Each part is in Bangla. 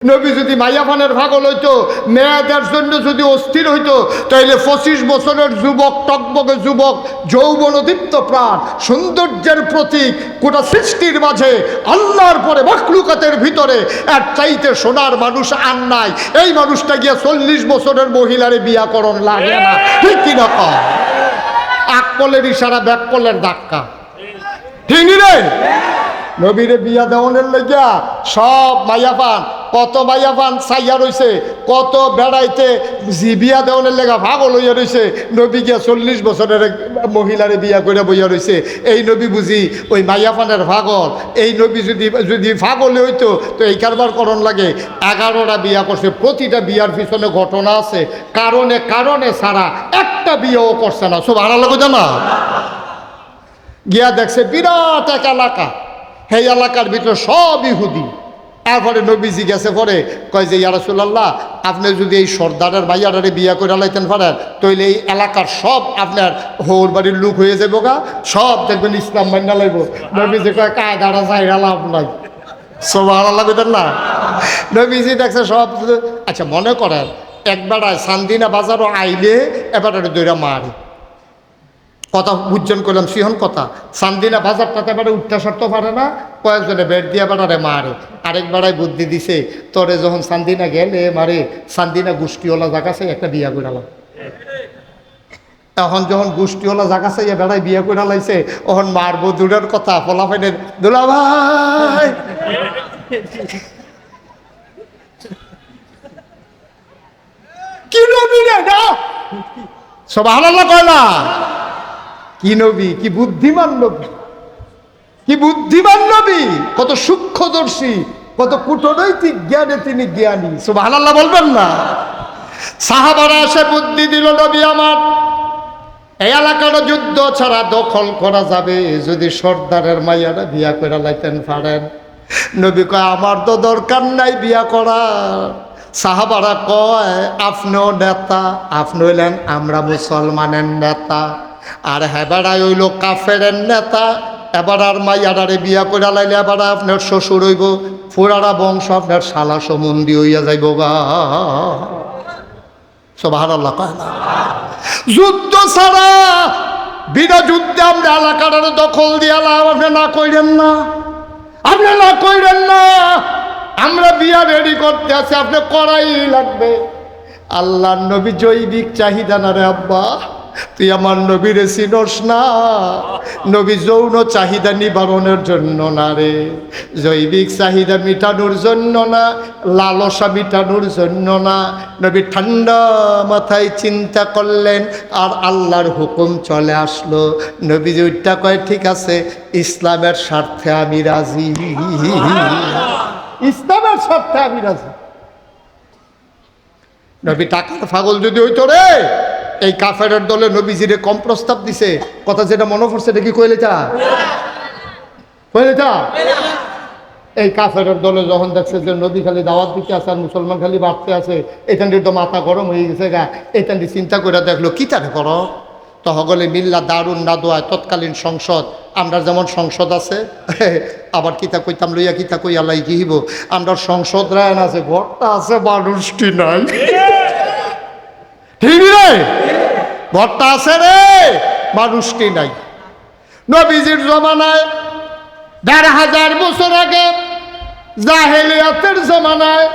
নবী যদি মাইয়াফানের পাগল হইতো, মেয়েদের জন্য যদি অস্থির হইতো, তাইলে 25 বছরের যুবক, টকবকে যুবক, যৌবনদীপ্ত প্রাণ, সৌন্দর্যের প্রতীক, গোটা সৃষ্টির মাঝে আল্লাহর পরে মাখলুকাতের ভিতরে এক চাইতে সোনার মানুষ আর নাই। এই মানুষটা গিয়ে 40 বছরের মহিলারে বিয়া করণ লাগে না, ঠিক কিনা কর? আকলের ইশারা, ব্যাকলের ধাক্কা, ঠিক রে? নবীরে বিয়া দেওয়ানের লাগিয়া সব মাইয়াফান, কত মাইয়াফান চাইয়া রইছে, কত বেড়াইতে বিয়া দেওয়ানের লেগা ভাগল হইয়া রইছে। নবী গিয়া 40 বছরের মহিলারে বিয়া করে বইয়া রইছে। এই নবী বুঝি ওই মাইয়াফানের ভাগল? এই নবী যদি ভাগলে হইতো তো এই কারবার করণ লাগে। 11টা বিয়া করছে, প্রতিটা বিয়ার পিছনে ঘটনা আছে, কারণে কারণে ছাড়া একটা বিয়েও করছে না। সব হারা লাগে জানা। গিয়া দেখছে বিরাট এক এলাকা, সেই এলাকার ভিতরে সব ইহুদি। এরপরে নবীজি গেছে, পরে কয় যে ইয়া রাসূলুল্লাহ, আপনি যদি এই সর্দারের ভাইয়ারে বিয়া করে লাইতেন পারেন, তাইলে এই এলাকার সব আপনার হৌর বাড়ির লোক হয়ে যাবো গা, সব দেখবেন ইসলাম মান্না লাগব। নবীজি কয় কায়দাটা চাইরা লাভ নাই। সুবহানাল্লাহ কইতেন না? নবীজি দেখছে সব। আচ্ছা মনে করেন একবার চান্দিনা বাজারও আইলে এবার দৈরা মারি, কথা বুঝজন করলাম সিহন কথা। চান্দিনা বাজারটাতে এবারে উঠতে সরতে পারে না, কয়েকজনে বেড দিয়ে বেড়ারে মারে। আরেক বেড়ায় বুদ্ধি দিছে, তোরে যখন চান্দিনা গেলে মারে, চান্দিনা গোষ্ঠীওয়ালা জায়গা চাই একটা বিয়া করালাম। এখন যখন গোষ্ঠীওয়ালা জায়গা চাই বেড়ায় বিয়া করে লাইছে, তখন মারবো দূরের কথা, ফলাফাইনের দুলা ভাই কি নবী রে না, সুবহানাল্লাহ কয় না? কি নবী, কি বুদ্ধিমান নবী, কি বুদ্ধিমান নবী, কত সূক্ষ্মদর্শী, কত কূটনৈতিক জ্ঞানে তিনি জ্ঞানী। সুবহানাল্লাহ বলবেন না? সাহাবারা এসে বুদ্ধি দিল, নবী আমার, এই এলাকার যুদ্ধ ছাড়া দখল করা যাবে যদি সর্দারের মাইয়ারা বিয়া করে লাইতেন পারেন। নবী কয় আমার তো দরকার নাই বিয়া করার। সাহাবারা কয় আপনিও নেতা, আপনি হইলেন আমরা মুসলমানের নেতা, আর হেবারাই হইল কাফেরের নেতা। এবার আর মাইয়াডারে বিয়া করে লাইলে এবার আপনার শ্বশুর হইব, ফুরারা বংশ আপনার শালা সম্বন্ধী হইয়া যাইব গা। সুবহানাল্লাহ কয় না? যুদ্ধ ছাড়া বিনা যুদ্ধে আমরা এলাকাটার দখল দিয়ালাম, আপনি না কইরেন না, আপনি না কইরেন না। আমরা বিয়া রেডি করতে আছি, আপনি করাই লাগবে। আল্লাহ নবী জৈবিক চাহিদা না রে আব্বা, তুই আমার নবীরে চিনস না। নবী যৌন চাহিদা নিবারণের জন্য না রে, জৈবিক চাহিদা মিটানোর জন্য না, লালসা মিটানোর জন্য না। নবী ঠান্ডা মাথায় চিন্তা করলেন, আর আল্লাহর হুকুম চলে আসলো। নবী ওইটা কয় ঠিক আছে, ইসলামের স্বার্থে আমি রাজি, ইসলামের স্বার্থে আমি রাজি। নবী টাকার পাগল যদি হইতো রে, এই কাফেরের দলে নবীজিরে কম প্রস্তাব দিছে। কথা যেটা মনে পড়ছে এটা কি কইলে তা কইলে তা? এই কাফেরের দলে যখন দেখছে যে নবী খালি দাওয়াত দিতে আছে আর মুসলমান খালি বাড়তে আছে, এখান দিয়ে তো মাথা গরম হয়ে গেছে গা। এখান দিয়ে চিন্তা করে দেখলো কি তারে করো, তহগলে মিল্লা দারুন নাদোয়ায় তৎকালীন সংসদ, আমরা যেমন সংসদ আছে, আবার কিতা কইতাম লইয়া কিতা কই আল্লাহ গিহিব, আমরা সংসদ রায়ন আছে, ঘরটা আছে মানুষটি নাই, ঠিক রে? ঘরটা আছে রে, মানুষটি নাই। নবীজির জমানায় ১,৫০০ বছর আগে জাহেলিয়াতের জমানায়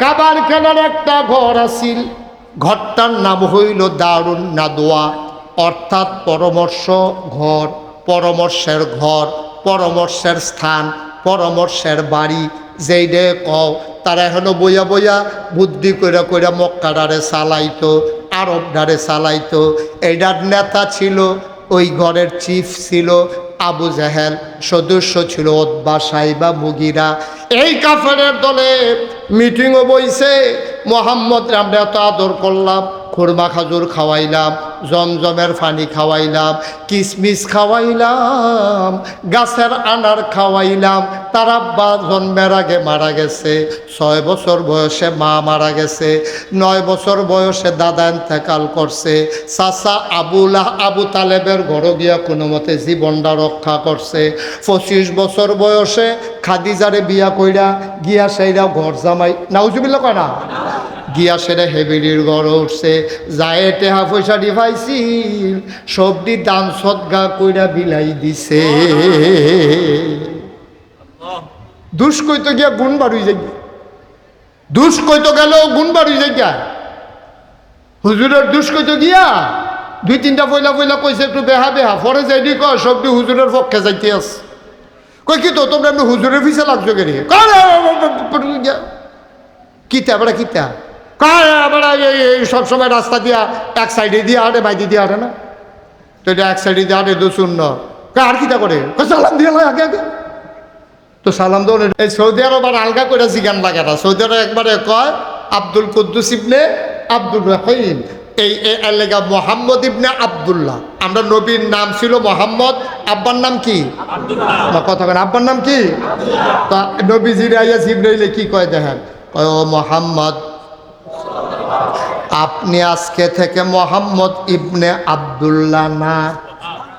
কাবার কেনার একটা ঘর আছিল। ঘরটার নাম হইল দারুন নাদোয়া, অর্থাৎ পরামর্শ ঘর, পরামর্শের ঘর, পরামর্শের স্থান, পরামর্শের বাড়ি। যেই ডে কও তারা এখনো বইয়া বইয়া বুদ্ধি করে করে মক্কাডারে চালাইতো, আরব ডারে চালাইতো। এইটার নেতা ছিল, ওই ঘরের চিফ ছিল আবু জাহেল, সদস্য ছিল উতবা, সাইবা, মুগিরা। এই কাফেরের দলে মিটিংও বইছে, মোহাম্মদ আমরা এত আদর করলাম, খুরমা খাজুর খাওয়াইলাম, জমজমের পানি খাওয়াইলাম, কিসমিস খাওয়াইলাম, গাছের আনার খাওয়াইলাম। তার আব্বা জন্মের আগে মারা গেছে, 6 বছর বয়সে মা মারা গেছে, 9 বছর বয়সে দাদা ইন্তেকাল করছে। চাচা আবু তালেবের ঘরে গিয়া কোনো মতে জীবনটা রক্ষা করছে। 25 বছর বয়সে খাদিজারে বিয়া কইরা গিয়া সেইরা ঘর জামাই, নাউজুবিল্লাহ কয় না, গিয়া সেরা হেবিলির ঘর উঠছে। যায় টেহা পয়সা দি পাইছিল, সবটি দান সদগা কইরা বিলাই দিছে। দুষ কইতো গিয়া গুণ বাড়ুই যাই, দুষ কইতো গেল গুণ বাড়ুই যাই। হুজুরের দুষ কইতো গিয়া 2-3টা পয়লা কইছে একটু বেহা পরে যাইনি কয় সবটি হুজুরের পক্ষে যাইতে আস। কই কি তো তোমরা এমনি হুজুরের পিছে লাগছো কেন? কিতা বেড়া কিতা বেড়া সবসময় রাস্তা দিয়া এক সাইডে দিয়ে আরে বাইদি দিয়ে আরে না, তো এটা এক সাইডে দিয়ে আরে দু শূন্য আর কিতা করে সালাম দিয়ে আগে আগে তো সালাম দো। এই সৌদি আরব আর আলগা করে জিগান লাগে না। সৌদি আরব একবারে কয় আব্দুল কুদ্দুস ইবনে আব্দুর রহিম, এই এলাকা মোহাম্মদ ইবনে আব্দুল্লাহ। আমরা নবীর নাম ছিল মোহাম্মদ, আব্বার নাম কি? কথা কেন আব্বার নাম কি? তা নবীজির আইয়া জিবরাইলে কি কয় দেখেন, কয় ও মোহাম্মদ, আপনি আজকে থেকে মোহাম্মদ ইবনে আব্দুল্লাহ না।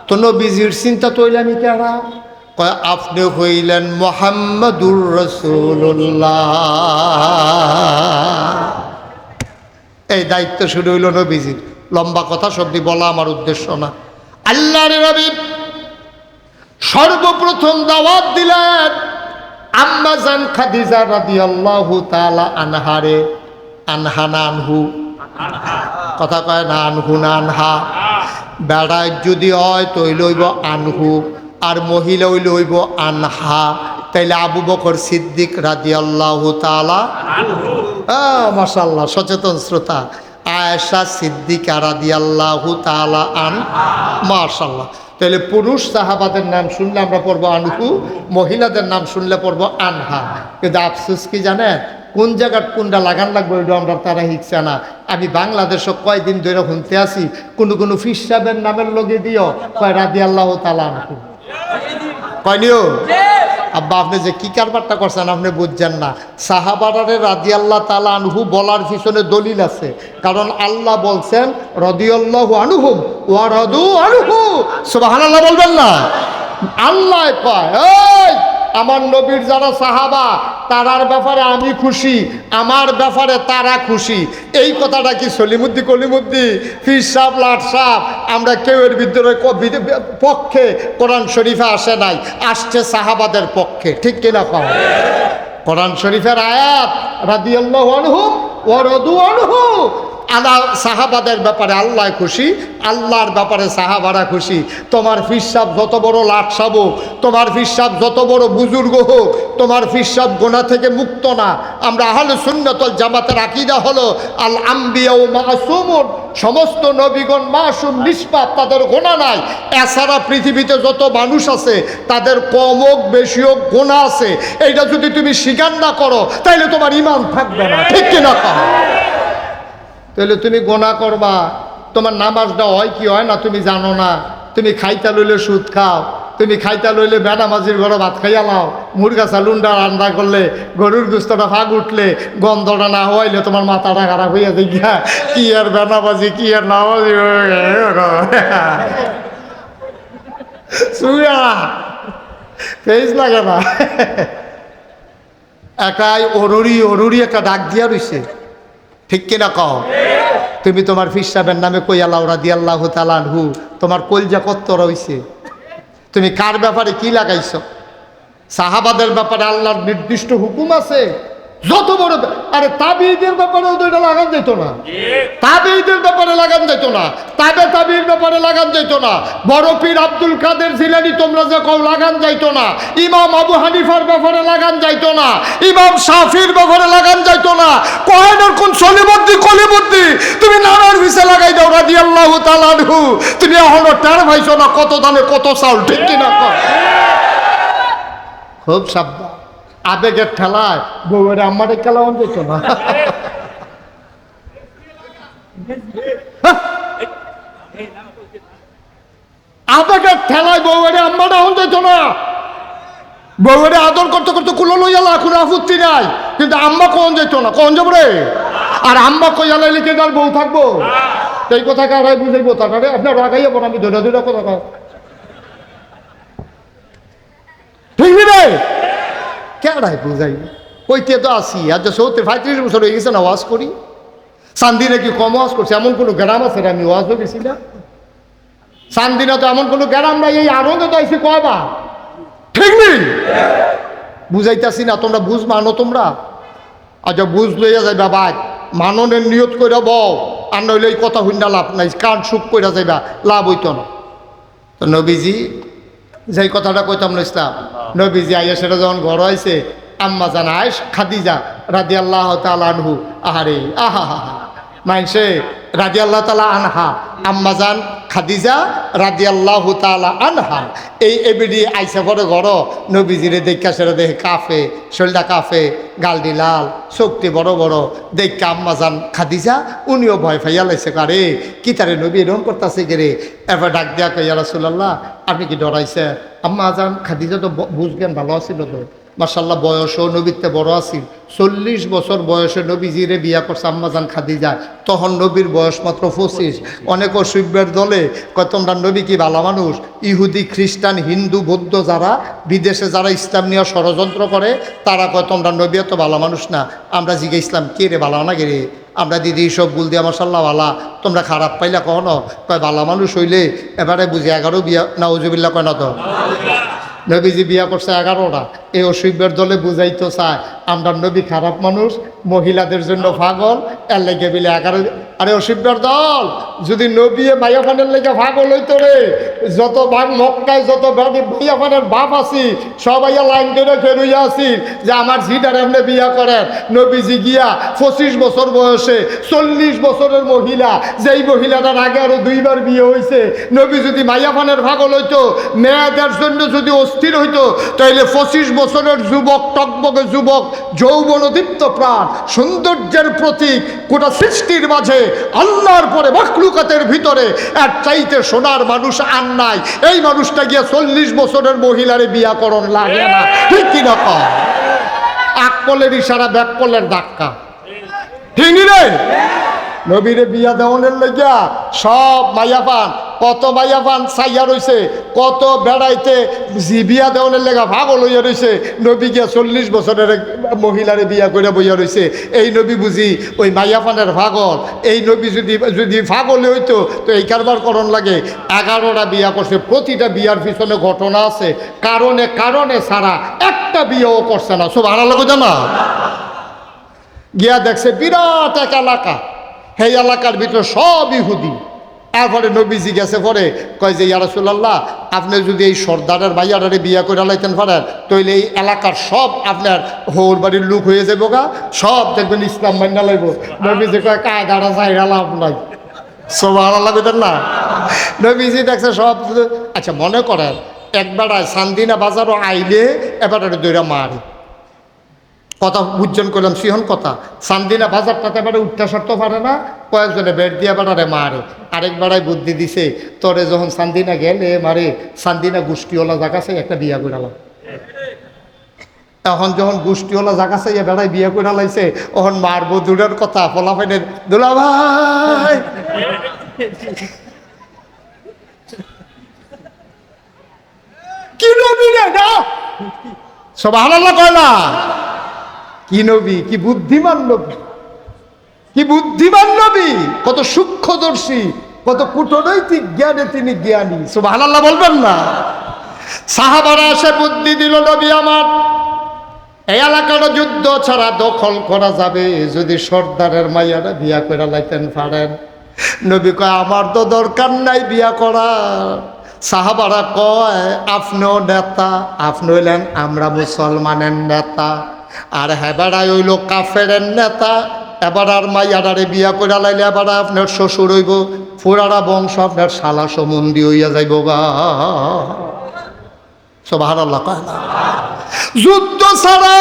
তো নবীজির চিন্তা তৈলামি কেনা, কয় আপনি হইলেন মোহাম্মদুর রাসূলুল্লাহ। এই দায়িত্ব শুরু হইল নবীজির। লম্বা কথা সবটি বলা আমার উদ্দেশ্য না। আল্লাহর নবী সর্বপ্রথম দাওয়াত দিলেন আম্মা জান খাদিজা রাদিয়াল্লাহু তাআলা আনহারে। আনহা না আনহু? কথা কয় না আনহু না আনহা। বেড়ায় যদি হয় তৈ লইব আনহু, আর মহিলা ওই লইব আনহা। তাইলে আবু বকর সিদ্দিক রাদিয়াল্লাহু তাআলা আনহু। মাশাআল্লাহ, সচেতন শ্রোতা। আয়েশা সিদ্দিকা রাদিয়াল্লাহু তাআলা আনহা। মাশাআল্লাহ। তাহলে পুরুষ সাহাবাদের নাম শুনলে আমরা পড়বো আনহু, মহিলাদের নাম শুনলে পড়বো আনহা। কিন্তু আফসোস কি জানেন, কোন জায়গার কোনটা লাগান লাগবে ওইটা আমরা তারা হিকছে না। আমি বাংলাদেশও কয়দিন ধরে শুনতে আসি কোনো ফির সাহেবের নামের লগে দিও কয় রাদিয়াল্লাহু তাআলা আনহু। কয়নিও আব্বা আপনি যে কি কারবারটা করছেন আপনি বুঝছেন না। সাহাবারে রাদিয়াল্লাহু তাআলা আনহু বলার পিছনে দলিল আছে, কারণ আল্লাহ বলছেন রাদিয়াল্লাহু আনহুম ওয়া রাদু আনহু। সুবহানাল্লাহ বলবেন না? আল্লাহ কয় এই আমার নবীর যারা সাহাবা তারার ব্যাপারে আমি খুশি, আমার ব্যাপারে তারা খুশি। এই কথাটা কি সলিমুদ্দি কলিমুদ্দি ফির সাহ লাট সাহ আমরা কেউ এর পক্ষে কোরআন শরীফে আসে নাই, আসছে সাহাবাদের পক্ষে। ঠিক কিনা কও? কোরআন শরীফের আয়াত রাদিয়াল্লাহু আনহুম ওয়া রাদু আনহু। আল্লাহ সাহাবাদের ব্যাপারে আল্লাহ খুশি, আল্লাহর ব্যাপারে সাহাবারা খুশি। তোমার ফিরসাব যত বড় লাট সাব হোক, তোমার ফিরসাব যত বড় বুজুর্গ হোক, তোমার ফিরসাব গোনা থেকে মুক্ত না। আমরা আহলে সুন্নাত ওয়াল জামাতের আকীদা হলো আল আম্বিয়া ও মাসুমুন, সমস্ত নবীগণ মাসুম নিষ্পাপ, তাদের গোনা নাই। এছাড়া পৃথিবীতে যত মানুষ আছে তাদের কম হোক বেশি হোক গোনা আছে। এইটা যদি তুমি স্বীকার না করো তাইলে তোমার ঈমান থাকবে না। ঠিক কিনা? তাহলে তুমি গোনা করবা, তোমার নামাজটা হয় কি হয় না তুমি জানো না। তুমি খাইতা লইলে সুদ খাও, তুমি খাইতা লইলে বেনামাজির ঘরে ভাত খাইয়া লাও, মুরগা চালুনটা রান্না করলে, গরুর গুস্তটা ফাঁক উঠলে, গন্ধটা না হইলে তোমার মাথাটা খারাপ হইয়া দেখিয়া কি আর বেনামাজি কি আর নামাজি শুয়া ফেস লাগে না। একাই অরুরি একটা ডাক দিয়া রইছে। ঠিক কিনা কও? তুমি তোমার ফির সাহেবের নামে কইয়া লাও রাদিয়াল্লাহু তাআলা আনহু, তোমার কলজা কত রইছে? তুমি কার ব্যাপারে কি লাগাইছো? সাহাবাদের ব্যাপারে আল্লাহর নির্দিষ্ট হুকুম আছে। যত বড় আরে তাবিঈদের ব্যাপারেও তো এটা লাগান যেত না, তাবিঈদের ব্যাপারে লাগান যেত না, তাবিঈর ব্যাপারে লাগান যেত না। বড় পীর আব্দুল কাদের জিলানী তোমরা যে কও লাগান যাইতো না, ইমাম আবু হানিফার ব্যাপারে লাগান যাইতো না, ইমাম শাফির ব্যাপারে লাগান যাইতো না। কয়নের কোন সলিমুদ্দি কলিমুদ্দি তুমি নানার ভিসে লাগাই দাও রাদিয়াল্লাহু তাআলা আনহু। তুমি এখনো টের পাইছো না কত দানে কত চাউল। ঠিক কিনা? খুব সাবধান, আবেগের ঠেলায় বউয়ের আমারে খেলাও যেত না। আবেগের ঠেলায় বউয়ের আম্মাটা হন যেত না। বউয়ের আদর করতে করতে কুলো লইয়ালা, কোনো আপত্তি নাই, কিন্তু আম্মা কখন যেত না, কখন যাবো রে? আর আম্মা কইয়ালে লিখে যার বউ থাকবো, এই কথা কারাই বুঝাইবো? তাকারে আপনার রাগাইয়া বোন, আমি ধরে ধরে কথা কয়, ঠিক রে? কেডাই বুঝাই? কইতে তো আসি, আর যে 70-35 বছর হয়ে গেছে না ওয়াজ করি। চান্দিনে কি কম ওয়াজ করছে? এমন কোনো গ্রাম আছে আমি ওয়াজও গেছি না। চান্দিনা তো এমন কোনো গ্রাম নাই, এই আনন্দে তো আইসি কয়বা, ঠিক নেই? বুঝাইতাছি না, তোমরা বুঝ মানো তোমরা। আচ্ছা বুঝ লইয়া যাইবা ভাই, মাননের নিয়ত কইরা বউ, আর নইলে এই কথা হুন্ডা লাভ নাই, কান সুখ কইরা যাইবা, লাভ হইতো না। তো নবীজি যেই কথাটা কইতাম না ইসলাম, নবীজি আইয়া সেটা যখন ঘর হয়েছে, আম্মা জান আয়েশ খাদিজা রাদিয়াল্লাহু তাআলা আনহু, আহারে আহা হা হা মাইনসে রাদিয়াল্লাহু তাআলা আনহা, আম্মা জান খাদিজা রাদিয়াল্লাহু তাআলা আনহা এই এবিডি আইসা পরে ঘর, নবীজিরে দেখা সেটা দেখে কাফে, শরীরটা কাফে, গালডি লাল, শক্তি বড় বড়, দেখে আম্মা জান খাদিজা উনিও ভয় পাইয়া লাইছে, কারে কি তারে নবী এরকম করতেছে গেরে। এবার ডাক দিয়া কই, ইয়া রাসূলুল্লাহ আপনি কি ডরাইছে? আম্মা জান খাদিজা তো বুঝ জ্ঞান ভালো আছিল তো, মাশাআল্লাহ বয়সও নবীতে বড় আছিল, 40 বছর বয়সে নবীজিরে বিয়া করছে আম্মা জান খাদিজা, তখন নবীর বয়স মাত্র 25। অনেক অসভ্যের দলে কয় তোমরা নবী কি ভালো মানুষ? ইহুদি খ্রিস্টান হিন্দু বৌদ্ধ যারা বিদেশে যারা ইসলাম নিয়ে ষড়যন্ত্র করে, তারা কয় তোমরা নবী তো ভালো মানুষ না। আমরা জিজ্ঞে ইসলাম কে রে ভালো না কে রে? আমরা দিদি সব বল দিয়া মাশাআল্লাহ ভালা, তোমরা খারাপ পাইলা কখনো? কয় ভালো মানুষ হইলে এবারে বুঝি 11 বিয়া, নাউজুবিল্লাহ কয় না তো? নবীজি বিয়া করছে 11টা। এই অসভ্যের দলে বুঝাইতো চায় আমরা নবী খারাপ মানুষ, মহিলাদের জন্য পাগল, এর লেগে বিলে 11। আরে অসভ্যের দল, যদি নবী মাইয়াফানের লেগে পাগল হইতো রে, যত ভাগ মক্কায় যত মাইয়াফানের বাপ আছি সবাই লাইন ধরে ফেরুইয়া আছি যে আমার ঝিটার এমনি বিয়া করেন। নবীজি গিয়া 25 বছর বয়সে 40 বছরের মহিলা, যেই মহিলাটার আগে আরো 2বার বিয়ে হয়েছে, নবী যদি মাইয়াফানের পাগল হইতো, মেয়েদের জন্য যদি অস্থির হইতো, তাইলে 25 বছরের যুবক, টকবকে যুবক, যৌবনদীপ্ত প্রাণ, সৌন্দর্যের প্রতীক, গোটা সৃষ্টির মাঝে আল্লাহর পরে মাখলুকাতের ভিতরে এক চাইতে সোনার মানুষ আর নাই, এই মানুষটা গিয়া 40 বছরের মহিলারে বিয়া করণ লাগে না, ঠিক কিনা কর? আকলের ইশারা, ব্যাকলের ধাক্কা, ঠিক রে? নবীরে বিয়া দেওয়ানের লাগিয়া সব মাইয়াপান, কত মাইয়াপান চাইয়া রয়েছে, কত বেড়াইতে বিয়া দেওয়ানের লেগা ভাগল হইয়া রয়েছে। নবী গিয়া 40 বছরের মহিলারে বিয়া করে বইয়া রয়েছে। এই নবী বুঝি ওই মাইয়াপানের ভাগল? এই নবী যদি ভাগলে হইতো তো এই কারবার করণ লাগে। 11টা বিয়া করছে, প্রতিটা বিয়ার পিছনে ঘটনা আছে, কারণে কারণে ছাড়া একটা বিয়েও করছে না। সব আড়াল লাগে না, গিয়া দেখছে বিরাট এক এলাকা, সেই এলাকার ভিতরে সব ইহুদি। এরপরে নবীজি গেছে পরে কয় যে ইয়া রাসূলুল্লাহ আপনি যদি এই সর্দারের ভাইয়ারে বিয়া করে লাইতেন পারেন, তাইলে এই এলাকার সব আপনার হৌর বাড়ির লোক হয়ে যাবো গা, সব দেখবেন ইসলাম মান্না লাগব। নবীজি কয় কায়দাটা চাইরা লাভ নাই, সব আড়া লাগবেন না। নবীজি দেখছে সব। আচ্ছা মনে করেন একবার চান্দিনা বাজারও আইলে এবার দৈরা মারি, কথা বুঝজন করলাম সিহন কথা, চান্দিনা বাজারটাতে এবারে উঠতে সরতে পারে না, কয়েকজনে বেড দিয়ে বেড়ারে মারে। আরেক বেড়ায় বুদ্ধি দিছে, তোরে যখন চান্দিনা গেলে মারে, চান্দিনা গোষ্ঠীওয়ালা জায়গা চাই একটা বিয়া করালাম। এখন যখন গোষ্ঠীওয়ালা জায়গা চাই বেড়ায় বিয়া করে লাইছে, তখন মারবো দূরের কথা, ফলাফাইনের দুলা ভাই কি নবী রে না, সব আলাদা কয় না। কি নবী, কি বুদ্ধিমান নবী, কি বুদ্ধিমান নবী, কত সূক্ষ্মদর্শী, কত কূটনৈতিক জ্ঞানে তিনি জ্ঞানী। সুবহানাল্লাহ বলবেন না? সাহাবারা এসে বুদ্ধি দিল, নবী আমার এই এলাকার যুদ্ধ ছাড়া দখল করা যাবে যদি সর্দারের মাইয়ারা বিয়া করে লাইতেন পারেন। নবী কয় আমার তো দরকার নাই বিয়া করার। সাহাবারা কয় আপনিও নেতা, আপনি হইলেন আমরা মুসলমানের নেতা, আর হেবারাই হইল কাফেরের নেতা। এবার আর মাইয়াডারে বিয়া করে লাইলে এবার আপনার শ্বশুর হইব, ফুরারা বংশ আপনার শালা সম্বন্ধী হইয়া যাইব গা। সুবহানাল্লাহ কয় না? যুদ্ধ ছাড়া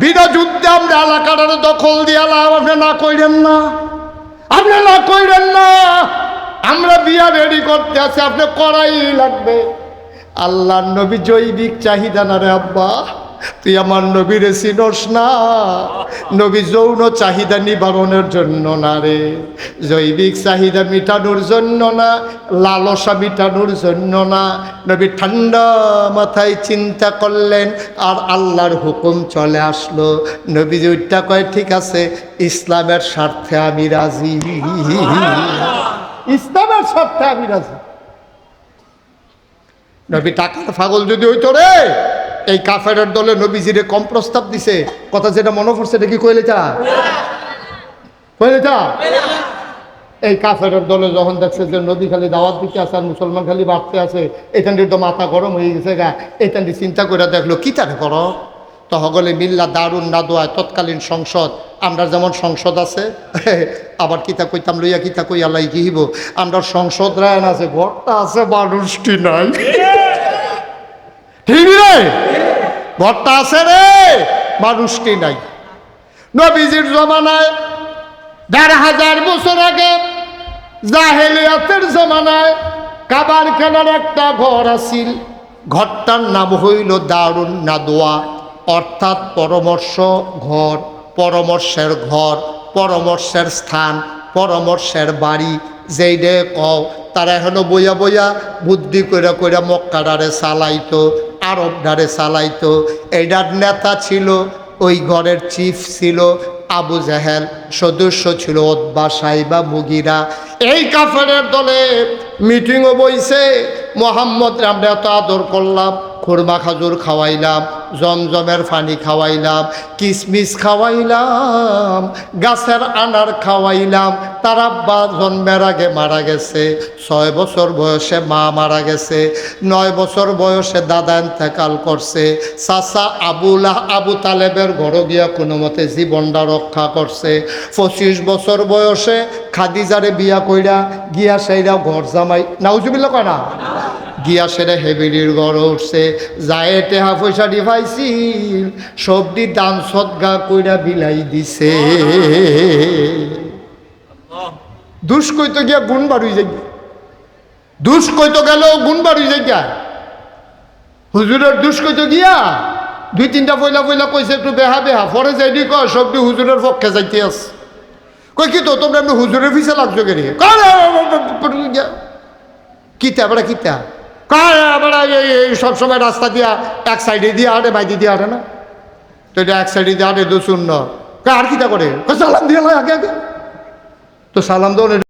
বিনা যুদ্ধে আমরা এলাকাটার দখল দিয়ালাম, আপনি না কইরেন না, আপনি না কইরেন না। আমরা বিয়া রেডি করতে আছি, আপনি করাই লাগবে। আল্লাহ নবী জৈবিক চাহিদা না রে আব্বা, তুই আমার নবীরে চিনস না। নবী যৌন চাহিদা নিবারণের জন্য না রে, জৈবিক চাহিদা মিটানোর জন্য না, লালসা মিটানোর জন্য না। নবী ঠান্ডা মাথায় চিন্তা করলেন, আর আল্লাহর হুকুম চলে আসলো। নবী ওইটা কয়, ঠিক আছে, ইসলামের স্বার্থে আমি রাজি, ইসলামের স্বার্থে আমি রাজি। নবী টাকার পাগল যদি হইতো রে, এই কাফেরের দলে নবীজিরে কম প্রস্তাব দিছে। কথা যেটা মনে পড়ছে এটা কি কইলে তা এই কাফেরের দলে যখন দেখছে যে নবী খালি দাওয়াত দিতে আছে আর মুসলমান খালি বাড়তে আছে, এখান তো মাথা গরম হয়ে গেছে গা। এখান চিন্তা করে দেখলো কি তারে করো, তহগলে মিল্লা দারুন নাদোয়া তৎকালীন সংসদ, আমরা যেমন সংসদ আছে, আবার কিতা কইতাম লইয়া কিতা কই আল্লাহ গিহিব, আমরা সংসদ রায়ন আছে, ঘরটা আছে, মানুষটি নাই। ঠিক রে, ঘরটা আছে রে, মানুষটি নাই। নবীজির জমানায় ১,৫০০ বছর আগে জাহেলিয়াতের জমানায় কাবার খানার একটা ঘর আছিল। ঘরটার নাম হইল দারুন নাদোয়া, অর্থাৎ পরামর্শ ঘর, পরামর্শের ঘর, পরামর্শের স্থান, পরামর্শের বাড়ি। যেই ডে কও তারা এখনো বইয়া বইয়া বুদ্ধি কইরা কইরা মক্কাডারে চালাইতো, আরব ডারে চালাইতো। এইটার নেতা ছিল, ওই ঘরের চিফ ছিল আবু জাহেল, সদস্য ছিল উতবা সাইবা মুগিরা। এই কাফেরের দলে মিটিংও বইছে। মোহাম্মদ আমরা এত আদর করলাম, খুরমা খাজুর খাওয়াইলাম, জমজমের পানি খাওয়াইলাম, কিসমিস খাওয়াইলাম, গাছের আনার খাওয়াইলাম। তার আব্বা জন্মের আগে মারা গেছে, 6 বছর বয়সে মা মারা গেছে, 9 বছর বয়সে দাদা ইন্তেকাল করছে। চাচা আবু তালেবের ঘরে গিয়া কোনো মতে জীবনটা রক্ষা করছে। 25 বছর বয়সে খাদিজারে বিয়া কইরা গিয়া সেইরা ঘর জামাই, নাউজুবিল্লাহ কয় না, গিয়া সেরে হেবিলির ঘর উঠছে। যায় টেহা পয়সা ডিভাইছিল, সবটি দান সদগা কইরা বিলাই দিছে। দুষ কইতো গিয়া গুণ বাড়ুই যাই, দুষ কইতো গেল গুণ বাড়ুই যাই। হুজুরের দুষ কইতো গিয়া 2-3টা পয়লা পয়লা কইছে একটু বেহা বেহা, পরে যাইনি কয় সবটি হুজুরের পক্ষে যাইতে আস। কই কি তো তোমরা এমনি হুজুরের পিছে লাগছো কে রে, কিতা বেড়া কিতা সবসময় রাস্তা দিয়া এক সাইডে দিয়ে আরে বাইদি দিয়ে আরে না, তো এটা এক সাইডে দিয়ে আরে দু শূন্য আর কিতা করে সালাম দিয়ে আগে আগে তো সালাম দেওয়া